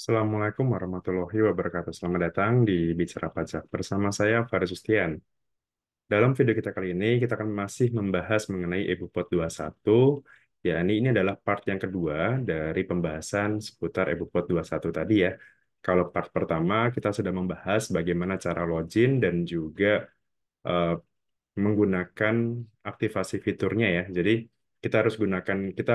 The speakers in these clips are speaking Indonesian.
Assalamualaikum warahmatullahi wabarakatuh. Selamat datang di Bicara Pajak. Bersama saya, Faris Sustian. Dalam video kita kali ini, kita akan masih membahas mengenai EBUPOT 21, yakni ini adalah part yang kedua dari pembahasan seputar EBUPOT 21 tadi ya. Kalau part pertama, kita sudah membahas bagaimana cara login dan juga eh, menggunakan aktivasi fiturnya ya. Jadi kita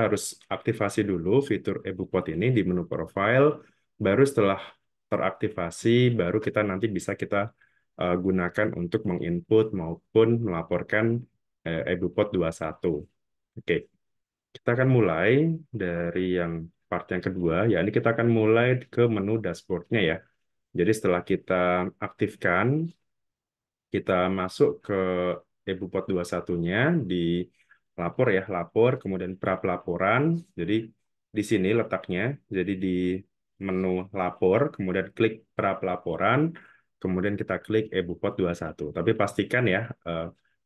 harus aktivasi dulu fitur EBUPOT ini di menu profile, baru setelah teraktivasi, baru kita nanti bisa kita gunakan untuk menginput maupun melaporkan EBUPOT 21. Oke, kita akan mulai dari yang part yang kedua, yakni kita akan mulai ke menu dashboard-nya ya. Jadi setelah kita aktifkan, kita masuk ke EBUPOT 21-nya di lapor ya, lapor, kemudian pra pelaporan. Jadi di sini letaknya, jadi di menu lapor, kemudian klik pra pelaporan, kemudian kita klik EBUPOT 21. Tapi pastikan ya,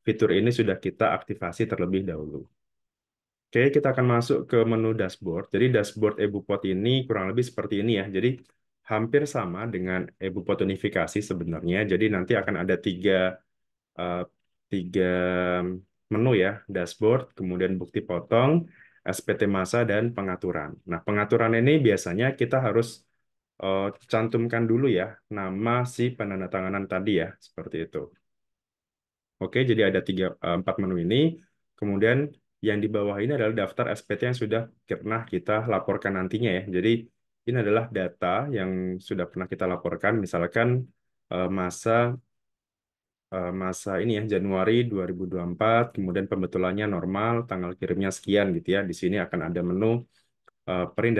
fitur ini sudah kita aktifasi terlebih dahulu. Oke, kita akan masuk ke menu dashboard. Jadi dashboard EBUPOT ini kurang lebih seperti ini ya. Jadi hampir sama dengan EBUPOT unifikasi sebenarnya. Jadi nanti akan ada eh, tiga menu ya, dashboard, kemudian bukti potong, SPT masa, dan pengaturan. Nah, pengaturan ini biasanya kita harus cantumkan dulu ya, nama si penandatanganan tadi ya, seperti itu. Oke, jadi ada empat menu ini. Kemudian yang di bawah ini adalah daftar SPT yang sudah pernah kita laporkan nantinya ya. Jadi ini adalah data yang sudah pernah kita laporkan, misalkan masa masa ini ya Januari 2024, kemudian pembetulannya normal, tanggal kirimnya sekian gitu ya. Di sini akan ada menu print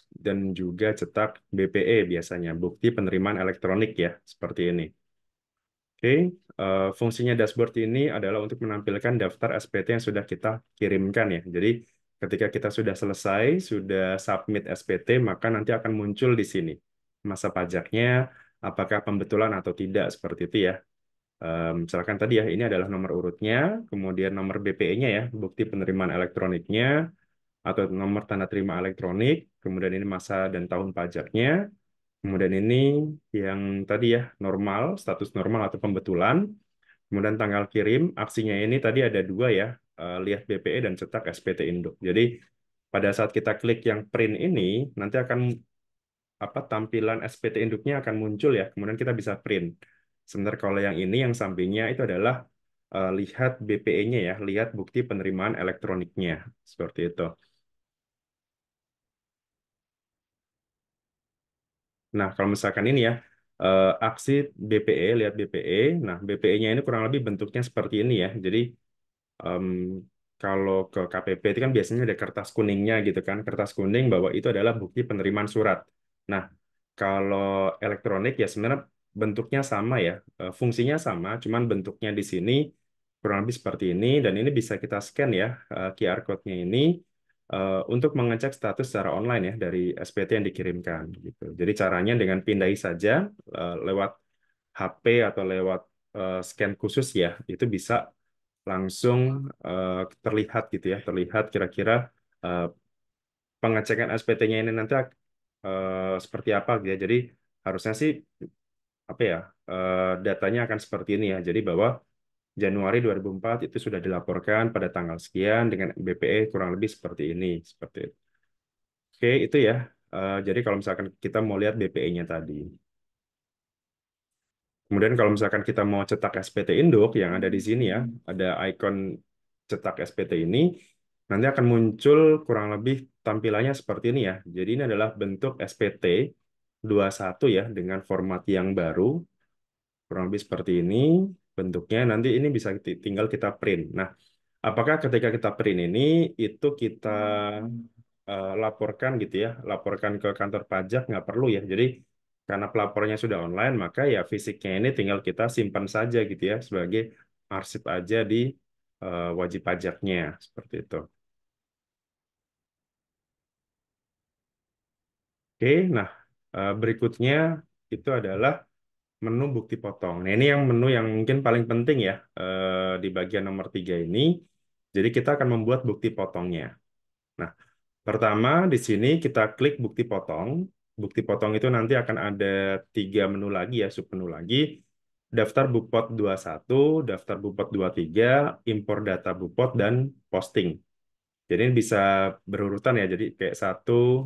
dan juga cetak BPE biasanya, bukti penerimaan elektronik ya, seperti ini. Oke, fungsinya dashboard ini adalah untuk menampilkan daftar SPT yang sudah kita kirimkan ya. Jadi ketika kita sudah selesai, sudah submit SPT, maka nanti akan muncul di sini masa pajaknya, apakah pembetulan atau tidak seperti itu ya. Misalkan tadi ya, ini adalah nomor urutnya, kemudian nomor BPE-nya ya, bukti penerimaan elektroniknya, atau nomor tanda terima elektronik, kemudian ini masa dan tahun pajaknya, kemudian ini yang tadi ya, normal, status normal atau pembetulan, kemudian tanggal kirim, aksinya ini tadi ada dua ya, lihat BPE dan cetak SPT induk. Jadi pada saat kita klik yang print ini, nanti akan tampilan SPT induknya akan muncul ya, kemudian kita bisa print. Sementara kalau yang ini yang sampingnya itu adalah lihat BPE-nya ya, lihat bukti penerimaan elektroniknya seperti itu. Nah, kalau misalkan ini ya aksi BPE, lihat BPE. Nah, BPE-nya ini kurang lebih bentuknya seperti ini ya. Jadi em, kalau ke KPP itu kan biasanya ada kertas kuningnya gitu kan, kertas kuning bahwa itu adalah bukti penerimaan surat. Nah, kalau elektronik ya sebenarnya bentuknya sama ya, fungsinya sama, cuman bentuknya di sini kurang lebih seperti ini dan ini bisa kita scan ya QR code-nya ini untuk mengecek status secara online ya dari SPT yang dikirimkan gitu. Jadi caranya dengan pindai saja lewat HP atau lewat scan khusus ya, itu bisa langsung terlihat gitu ya, terlihat kira-kira eh, pengecekan SPT-nya ini nanti seperti apa gitu ya. Jadi harusnya sih apa ya datanya akan seperti ini ya. Jadi bahwa Januari 2004 itu sudah dilaporkan pada tanggal sekian dengan BPE kurang lebih seperti ini, seperti itu. Oke, itu ya. Jadi kalau misalkan kita mau lihat BPE-nya tadi. Kemudian kalau misalkan kita mau cetak SPT induk yang ada di sini ya, ada ikon cetak SPT ini, nanti akan muncul kurang lebih tampilannya seperti ini ya. Jadi ini adalah bentuk SPT 21 ya, dengan format yang baru, kurang lebih seperti ini bentuknya. Nanti ini bisa tinggal kita print. Nah, apakah ketika kita print ini, itu kita laporkan gitu ya, laporkan ke kantor pajak, nggak perlu ya. Jadi karena pelaporannya sudah online, maka ya fisiknya ini tinggal kita simpan saja gitu ya, sebagai arsip aja di wajib pajaknya, seperti itu. Oke, nah berikutnya itu adalah menu bukti potong. Nah, ini yang menu yang mungkin paling penting ya di bagian nomor 3 ini. Jadi kita akan membuat bukti potongnya. Nah, pertama di sini kita klik bukti potong. bukti potong itu nanti akan ada 3 menu lagi ya, submenu lagi. Daftar Bupot 21, daftar Bupot 23, impor data Bupot, dan posting. Jadi ini bisa berurutan ya, jadi kayak 1,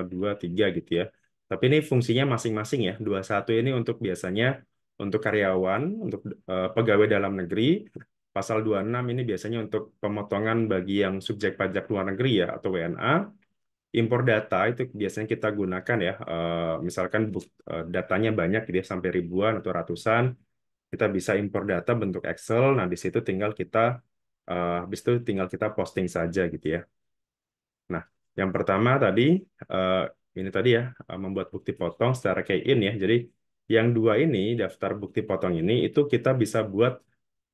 2, 3 gitu ya. Tapi ini fungsinya masing-masing ya. 21 ini untuk biasanya untuk karyawan, untuk pegawai dalam negeri. Pasal 26 ini biasanya untuk pemotongan bagi yang subjek pajak luar negeri ya, atau WNA. Impor data itu biasanya kita gunakan ya, misalkan datanya banyak gitu ya, sampai ribuan atau ratusan, kita bisa impor data bentuk Excel. Nah, di situ tinggal kita, habis itu tinggal kita posting saja gitu ya. Nah, yang pertama tadi, eh, ini tadi ya, membuat bukti potong secara key-in ya. Jadi, yang dua ini, daftar bukti potong ini, itu kita bisa buat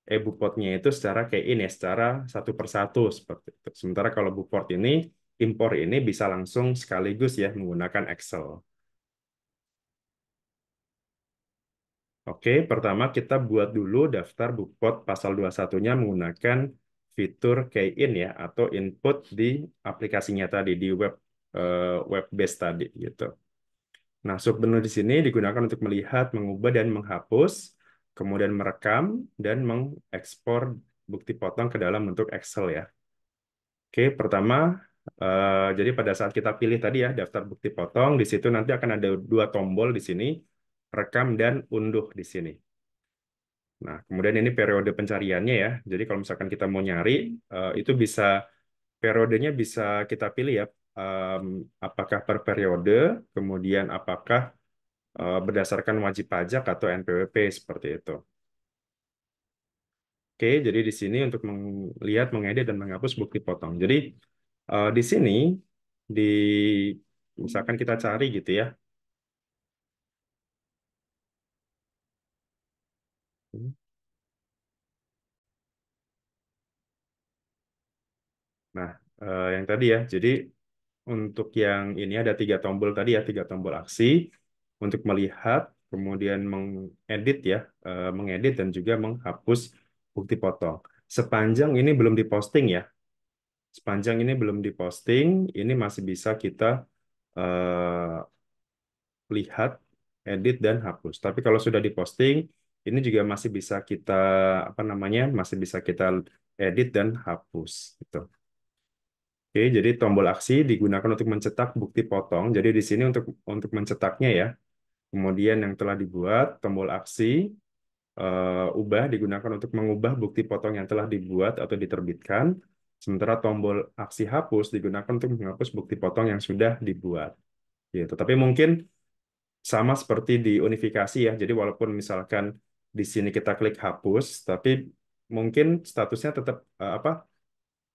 e-Bupotnya itu secara key-in ya, secara satu persatu seperti itu. Sementara kalau Bupot ini, impor ini bisa langsung sekaligus ya menggunakan Excel. Oke, pertama kita buat dulu daftar Bupot pasal 21-nya menggunakan fitur key-in ya, atau input di aplikasinya tadi, di web base tadi gitu. Nah, submenu di sini digunakan untuk melihat, mengubah, dan menghapus, kemudian merekam, dan mengekspor bukti potong ke dalam bentuk Excel ya. Oke, pertama, jadi pada saat kita pilih tadi ya daftar bukti potong, di situ nanti akan ada 2 tombol di sini, rekam dan unduh di sini. Nah, kemudian ini periode pencariannya ya. Jadi kalau misalkan kita mau nyari, itu bisa periodenya bisa kita pilih ya. em, apakah per periode, kemudian apakah berdasarkan wajib pajak atau NPWP seperti itu. Oke, jadi di sini untuk melihat, mengedit, dan menghapus bukti potong. Jadi di sini, di misalkan kita cari gitu ya. Nah, yang tadi ya. Jadi untuk yang ini ada 3 tombol tadi ya, 3 tombol aksi untuk melihat, kemudian mengedit ya, mengedit dan juga menghapus bukti potong. Sepanjang ini belum diposting ya, sepanjang ini belum diposting, ini masih bisa kita eh, lihat, edit dan hapus. Tapi kalau sudah diposting, ini juga masih bisa kita apa namanya, masih bisa kita edit dan hapus gitu. Oke, jadi tombol aksi digunakan untuk mencetak bukti potong. Jadi di sini untuk mencetaknya ya. Kemudian yang telah dibuat, tombol aksi ubah digunakan untuk mengubah bukti potong yang telah dibuat atau diterbitkan. Sementara tombol aksi hapus digunakan untuk menghapus bukti potong yang sudah dibuat. Gitu. Tapi mungkin sama seperti di unifikasi ya. Jadi walaupun misalkan di sini kita klik hapus, tapi mungkin statusnya tetap apa?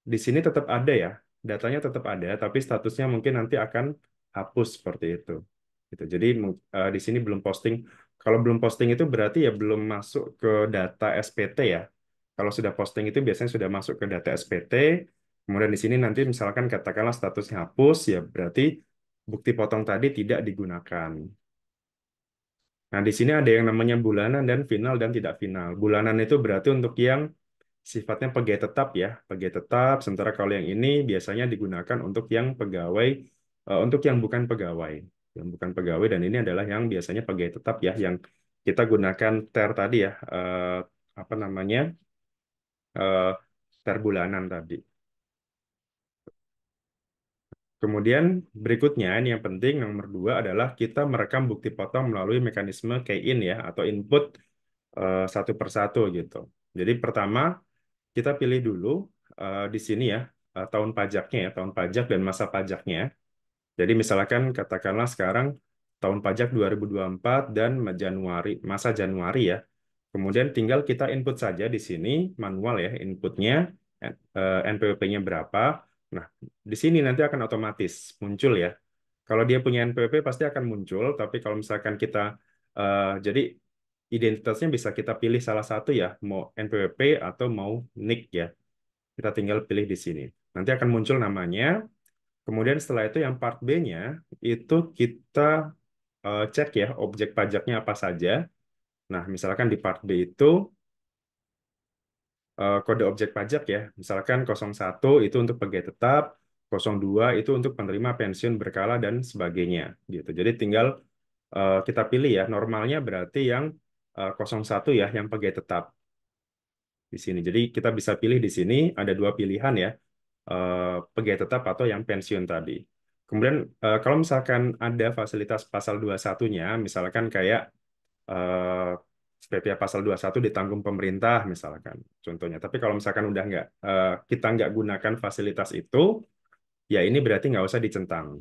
Di sini tetap ada ya, datanya tetap ada, tapi statusnya mungkin nanti akan hapus seperti itu. Gitu. Jadi di sini belum posting. Kalau belum posting itu berarti ya belum masuk ke data SPT ya. Kalau sudah posting itu biasanya sudah masuk ke data SPT. Kemudian di sini nanti misalkan katakanlah statusnya hapus, ya berarti bukti potong tadi tidak digunakan. Nah, di sini ada yang namanya bulanan dan final dan tidak final. Bulanan itu berarti untuk yang sifatnya pegawai tetap ya, pegawai tetap. Sementara kalau yang ini biasanya digunakan untuk yang pegawai, untuk yang bukan pegawai, yang bukan pegawai, dan ini adalah yang biasanya pegawai tetap ya, yang kita gunakan TER tadi ya, apa namanya, eh, TER bulanan tadi. Kemudian berikutnya ini yang penting nomor 2 adalah kita merekam bukti potong melalui mekanisme key-in ya, atau input satu persatu gitu. Jadi pertama kita pilih dulu di sini ya, tahun pajaknya ya, tahun pajak dan masa pajaknya. Jadi misalkan katakanlah sekarang tahun pajak 2024 dan Januari, masa Januari ya. Kemudian tinggal kita input saja di sini manual ya, inputnya NPWP-nya berapa. Nah, di sini nanti akan otomatis muncul ya. Kalau dia punya NPWP pasti akan muncul, tapi kalau misalkan kita jadi identitasnya bisa kita pilih salah satu ya, mau NPWP atau mau NIK ya. Kita tinggal pilih di sini. Nanti akan muncul namanya. Kemudian setelah itu yang part B-nya itu kita cek ya objek pajaknya apa saja. Nah, misalkan di part B itu kode objek pajak ya. Misalkan 01 itu untuk pegawai tetap, 02 itu untuk penerima pensiun berkala dan sebagainya gitu. Jadi tinggal kita pilih ya. Normalnya berarti yang 01 ya, yang pegawai tetap di sini. Jadi kita bisa pilih di sini ada dua pilihan ya, pegawai tetap atau yang pensiun tadi. Kemudian kalau misalkan ada fasilitas pasal 21-nya, misalkan kayak eh, PPh pasal 21 ditanggung pemerintah misalkan contohnya. Tapi kalau misalkan udah nggak kita nggak gunakan fasilitas itu, ya ini berarti nggak usah dicentang.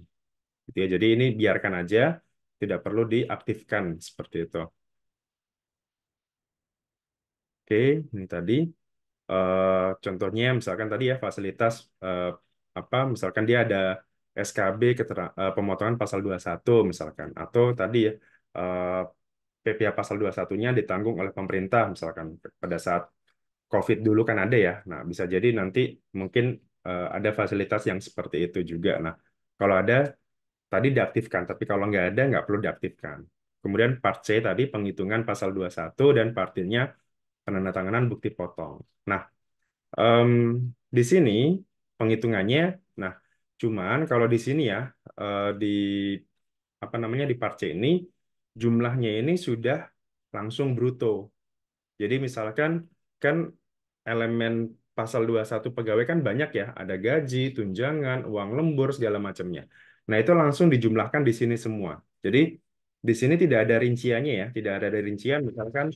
Gitu ya. Jadi ini biarkan aja, tidak perlu diaktifkan seperti itu. Oke, ini tadi. Contohnya misalkan tadi ya fasilitas apa misalkan dia ada SKB pemotongan pasal 21 misalkan atau tadi ya PPh pasal 21-nya ditanggung oleh pemerintah misalkan pada saat COVID dulu kan ada ya. Nah, bisa jadi nanti mungkin ada fasilitas yang seperti itu juga. Nah, kalau ada tadi diaktifkan, tapi kalau nggak ada nggak perlu diaktifkan. Kemudian part C tadi penghitungan pasal 21 dan part D-nya penandatanganan bukti potong. Nah, Em, di sini penghitungannya, nah, cuman kalau di sini ya di apa namanya di part C ini jumlahnya ini sudah langsung bruto. Jadi misalkan kan elemen pasal 21 pegawai kan banyak ya, ada gaji, tunjangan, uang lembur segala macamnya. Nah, itu langsung dijumlahkan di sini semua. Jadi di sini tidak ada rinciannya ya, tidak ada rincian misalkan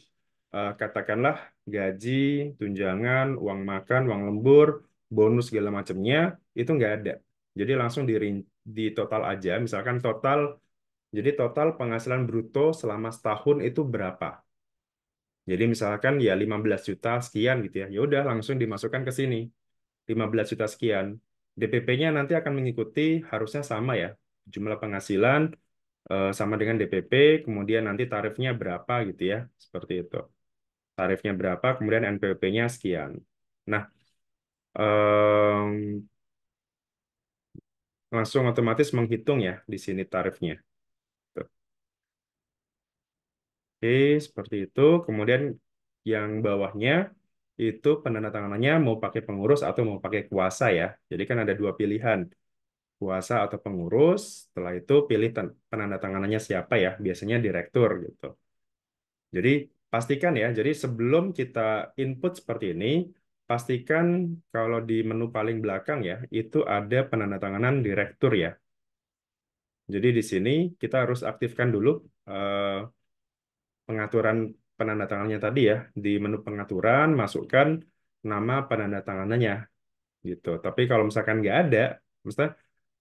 katakanlah gaji, tunjangan, uang makan, uang lembur, bonus segala macamnya itu nggak ada. Jadi langsung di total aja, misalkan total, jadi total penghasilan bruto selama setahun itu berapa? Jadi misalkan ya 15 juta sekian gitu ya. Ya udah langsung dimasukkan ke sini. 15 juta sekian. DPP-nya nanti akan mengikuti harusnya sama ya. Jumlah penghasilan sama dengan DPP, kemudian nanti tarifnya berapa gitu ya. Seperti itu. Tarifnya berapa, kemudian NPWP-nya sekian. Nah, langsung otomatis menghitung ya di sini tarifnya. Tuh. Oke, seperti itu. Kemudian yang bawahnya itu penandatanganannya mau pakai pengurus atau mau pakai kuasa ya. Jadi kan ada dua pilihan, kuasa atau pengurus. Setelah itu pilih penandatanganannya siapa ya, biasanya direktur gitu. Jadi pastikan ya, jadi sebelum kita input seperti ini, pastikan kalau di menu paling belakang ya, itu ada penandatanganan direktur ya. Jadi di sini kita harus aktifkan dulu eh, pengaturan penandatangannya tadi ya. Di menu pengaturan, masukkan nama penandatanganannya gitu. Tapi kalau misalkan nggak ada, misalnya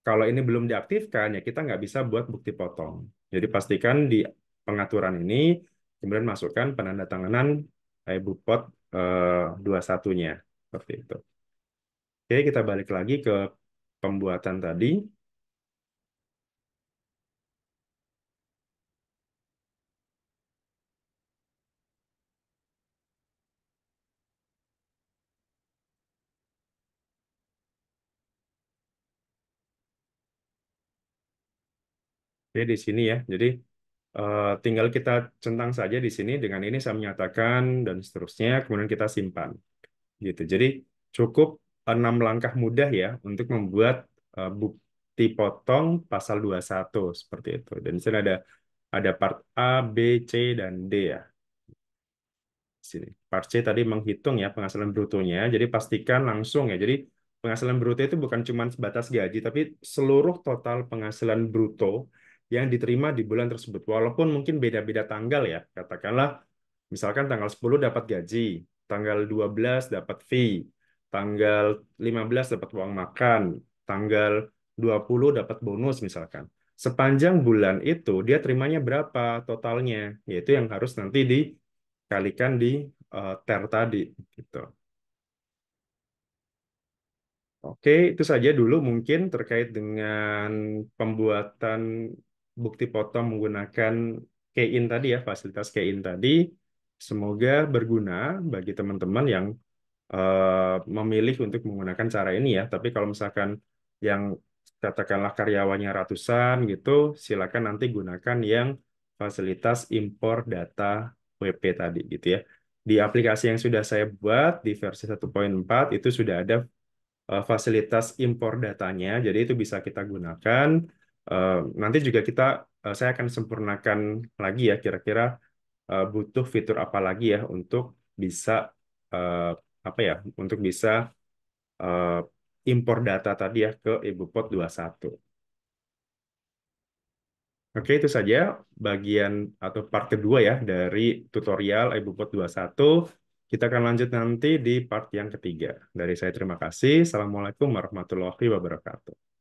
kalau ini belum diaktifkan ya kita nggak bisa buat bukti potong. Jadi pastikan di pengaturan ini kemudian masukkan penandatanganan Bupot 21-nya seperti itu. Oke, kita balik lagi ke pembuatan tadi. Oke, di sini ya. Jadi tinggal kita centang saja di sini dengan ini saya menyatakan dan seterusnya, kemudian kita simpan gitu. Jadi cukup 6 langkah mudah ya untuk membuat bukti potong pasal 21 seperti itu. Dan di sini ada part A, B, C, dan D ya. Sini. Part C tadi menghitung ya penghasilan brutonya. Jadi pastikan langsung ya. Jadi penghasilan bruto itu bukan cuma sebatas gaji, tapi seluruh total penghasilan bruto yang diterima di bulan tersebut. Walaupun mungkin beda-beda tanggal ya. Katakanlah misalkan tanggal 10 dapat gaji, tanggal 12 dapat fee, tanggal 15 dapat uang makan, tanggal 20 dapat bonus misalkan. Sepanjang bulan itu dia terimanya berapa totalnya, yaitu yang harus nanti dikalikan di TER tadi gitu. Oke, itu saja dulu mungkin terkait dengan pembuatan bukti potong menggunakan key-in tadi ya, fasilitas key-in tadi. Semoga berguna bagi teman-teman yang memilih untuk menggunakan cara ini ya. Tapi kalau misalkan yang katakanlah karyawannya ratusan gitu, silakan nanti gunakan yang fasilitas impor data WP tadi gitu ya. Di aplikasi yang sudah saya buat di versi 1.4 itu sudah ada fasilitas impor datanya, jadi itu bisa kita gunakan. Nanti juga saya akan sempurnakan lagi ya, kira-kira butuh fitur apa lagi ya untuk bisa eh, apa ya, untuk bisa eh, impor data tadi ya ke iBookpot 21. Oke, itu saja bagian atau part kedua ya dari tutorial iBookpot 21. Kita akan lanjut nanti di part yang ketiga. Dari saya terima kasih. Assalamualaikum warahmatullahi wabarakatuh.